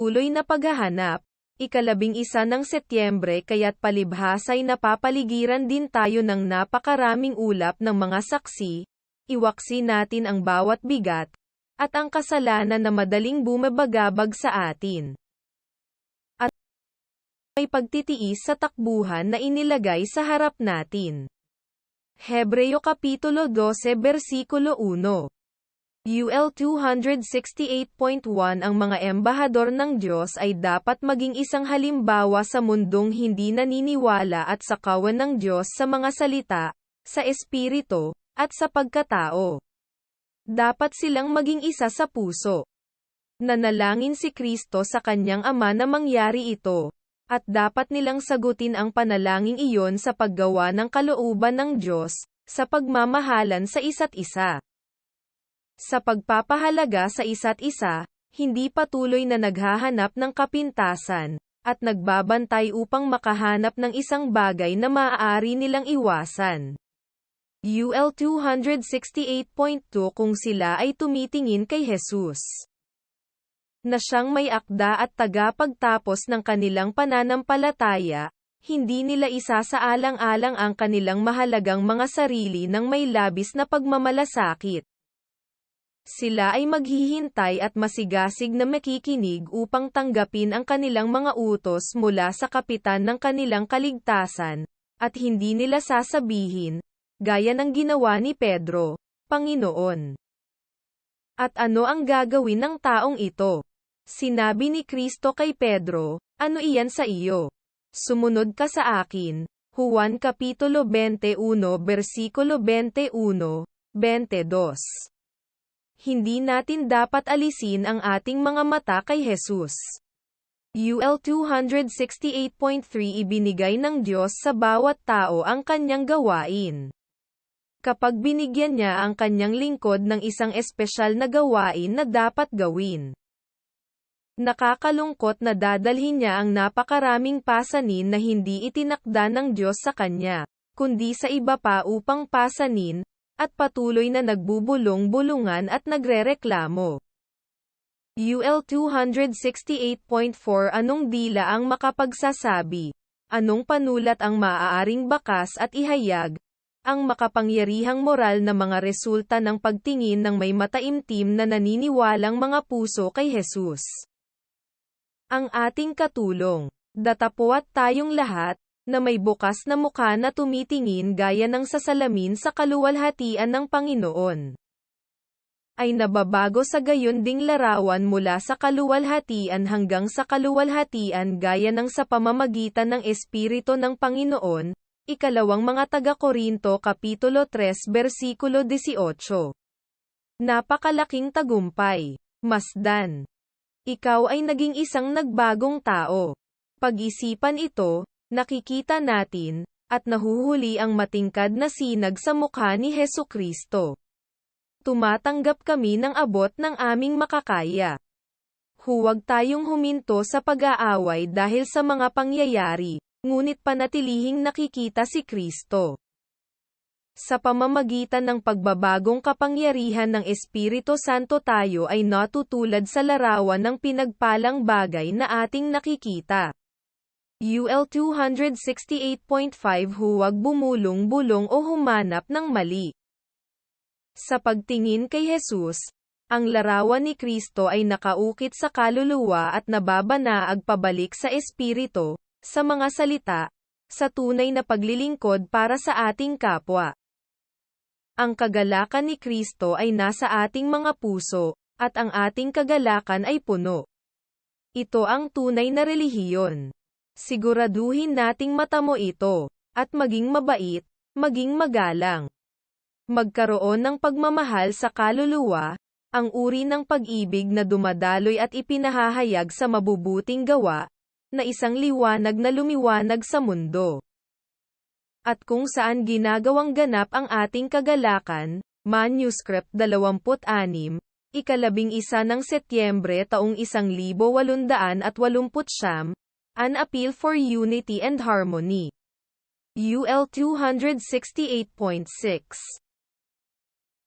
Tuloy na paghahanap. 11 ng Setyembre kaya't palibhasa'y napapaligiran din tayo ng napakaraming ulap ng mga saksi, iwaksi natin ang bawat bigat, at ang kasalanan na madaling bumabagabag sa atin. At may pagtitiis sa takbuhan na inilagay sa harap natin. Hebreo Kapitulo 12 Versikulo 1. UL 268.1 Ang mga embahador ng Diyos ay dapat maging isang halimbawa sa mundong hindi naniniwala at sa kawan ng Diyos sa mga salita, sa espiritu, at sa pagkatao. Dapat silang maging isa sa puso. Nanalangin si Kristo sa kanyang Ama na mangyari ito, at dapat nilang sagutin ang panalangin iyon sa paggawa ng kalooban ng Diyos, sa pagmamahalan sa isa't isa. Sa pagpapahalaga sa isa't isa, hindi patuloy na naghahanap ng kapintasan, at nagbabantay upang makahanap ng isang bagay na maaari nilang iwasan. UL 268.2 Kung sila ay tumitingin kay Jesus na siyang may akda at tagapagtapos ng kanilang pananampalataya, hindi nila isasaalang-alang ang kanilang mahalagang mga sarili ng may labis na pagmamalasakit. Sila ay maghihintay at masigasig na makikinig upang tanggapin ang kanilang mga utos mula sa kapitan ng kanilang kaligtasan, at hindi nila sasabihin, gaya ng ginawa ni Pedro, Panginoon. At ano ang gagawin ng taong ito? Sinabi ni Kristo kay Pedro, ano iyan sa iyo? Sumunod ka sa akin. Juan Kapitulo 21 Versikulo 21, 22. Hindi natin dapat alisin ang ating mga mata kay Jesus. UL 268.3 Ibinigay ng Diyos sa bawat tao ang kanyang gawain. Kapag binigyan niya ang kanyang lingkod ng isang espesyal na gawain na dapat gawin, nakakalungkot na dadalhin niya ang napakaraming pasanin na hindi itinakda ng Diyos sa kanya, kundi sa iba pa upang pasanin, at patuloy na nagbubulong-bulungan at nagrereklamo. UL 268.4 Anong dila ang makapagsasabi? Anong panulat ang maaaring bakas at ihayag? Ang makapangyarihang moral na mga resulta ng pagtingin ng may mataimtim na naniniwalang mga puso kay Jesus. Ang ating katulong. Datapwat tayong lahat, na may bukas na mukha na tumitingin gaya ng sasalamin sa kaluwalhatian ng Panginoon, ay nababago sa gayon ding larawan mula sa kaluwalhatian hanggang sa kaluwalhatian gaya ng sa pamamagitan ng Espiritu ng Panginoon. Ikalawang mga taga-Korinto Kapitulo 3 Versikulo 18. Napakalaking tagumpay. Masdan. Ikaw ay naging isang nagbagong tao. Pag-isipan ito, nakikita natin, at nahuhuli ang matingkad na sinag sa mukha ni Hesukristo. Tumatanggap kami ng abot ng aming makakaya. Huwag tayong huminto sa pag-aaway dahil sa mga pangyayari, ngunit panatilihing nakikita si Kristo. Sa pamamagitan ng pagbabagong kapangyarihan ng Espiritu Santo tayo ay natutulad sa larawan ng pinagpalang bagay na ating nakikita. UL 268.5 Huwag bumulong-bulong o humanap ng mali. Sa pagtingin kay Jesus, ang larawan ni Kristo ay nakaukit sa kaluluwa at nababanaag pabalik sa espiritu, sa mga salita, sa tunay na paglilingkod para sa ating kapwa. Ang kagalakan ni Kristo ay nasa ating mga puso, at ang ating kagalakan ay puno. Ito ang tunay na relihiyon. Siguraduhin nating matamo ito, at maging mabait, maging magalang. Magkaroon ng pagmamahal sa kaluluwa, ang uri ng pag-ibig na dumadaloy at ipinahahayag sa mabubuting gawa, na isang liwanag na lumiwanag sa mundo. At kung saan ginagawang ganap ang ating kagalakan, Manuscript 26, 11 ng Setyembre taong 1889, An Appeal for Unity and Harmony. UL 268.6